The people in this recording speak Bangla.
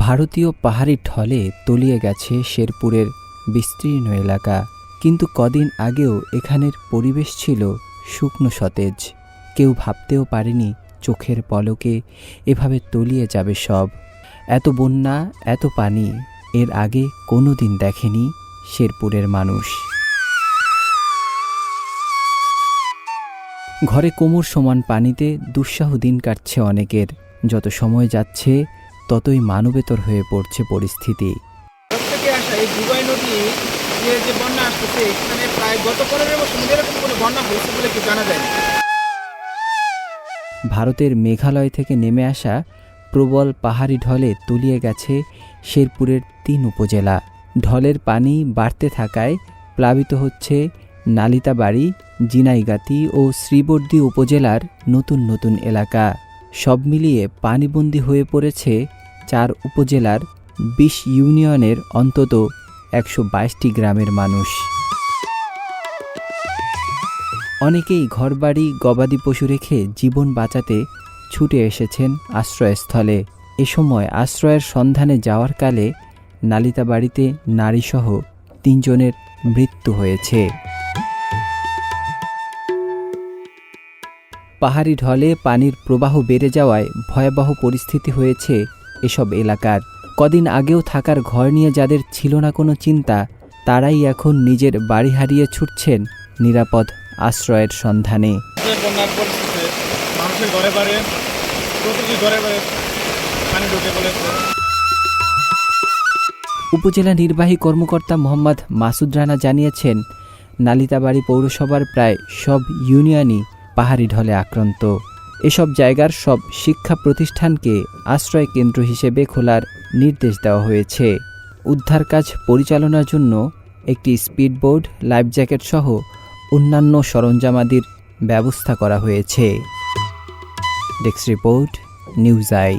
ভারতীয় পাহাড়ি ঢলে তলিয়ে গেছে শেরপুরের বিস্তীর্ণ এলাকা, কিন্তু কদিন আগেও এখানের পরিবেশ ছিল শুকনো সতেজ। কেউ ভাবতেও পারেনি চোখের পলকে এভাবে তলিয়ে যাবে সব। এত বন্যা, এত পানি এর আগে কোনো দিন দেখেনি শেরপুরের মানুষ। ঘরে কোমর সমান পানিতে দুঃসাহ দিন কাটছে অনেকের। যত সময় যাচ্ছে ততই মানবেতর হয়ে পড়ছে পরিস্থিতি। দুবাই নদী যে বন্যা আসতেছে, এখানে প্রায় গত 15 বছর এরকম কোনো বন্যা হয়েছে বলে কি জানা যায় না। ভারতের মেঘালয় থেকে নেমে আসা প্রবল পাহাড়ি ঢলে তলিয়ে গেছে শেরপুরের 3 উপজেলা। ঢলের পানি বাড়তে থাকায় প্লাবিত হচ্ছে নালিতাবাড়ি, জিনাইগাতি ও শ্রীবর্দী উপজেলার নতুন নতুন এলাকা। সব মিলিয়ে পানিবন্দী হয়ে পড়েছে 4 উপজেলার 20 ইউনিয়নের অন্তত 122টি গ্রামের মানুষ। অনেকেই ঘরবাড়ি, গবাদি পশু রেখে জীবন বাঁচাতে ছুটে এসেছেন আশ্রয়স্থলে। এ সময় আশ্রয়ের সন্ধানে যাওয়ার কালে নালিতাবাড়িতে নারীসহ 3 জনের মৃত্যু হয়েছে। পাহাড়ি ঢলে পানির প্রবাহ বেড়ে যাওয়ায় ভয়াবহ পরিস্থিতি হয়েছে এসব এলাকার। কদিন আগেও থাকার ঘর নিয়ে যাদের ছিল না কোনো চিন্তা, তারাই এখন নিজের বাড়ি হারিয়ে ছুটছেন নিরাপদ আশ্রয়ের সন্ধানে। উপজেলা নির্বাহী কর্মকর্তা মোহাম্মদ মাসুদ রানা জানিয়েছেন, নালিতাবাড়ি পৌরসভার প্রায় সব ইউনিয়নই পাহাড়ি ঢলে আক্রান্ত। এসব জায়গার সব শিক্ষা প্রতিষ্ঠানকে আশ্রয় কেন্দ্র হিসেবে খোলার নির্দেশ দেওয়া হয়েছে। উদ্ধার কাজ পরিচালনার জন্য একটি স্পিডবোট, লাইফ জ্যাকেট সহ অন্যান্য সরঞ্জামাদির ব্যবস্থা করা হয়েছে। Desk report, news I.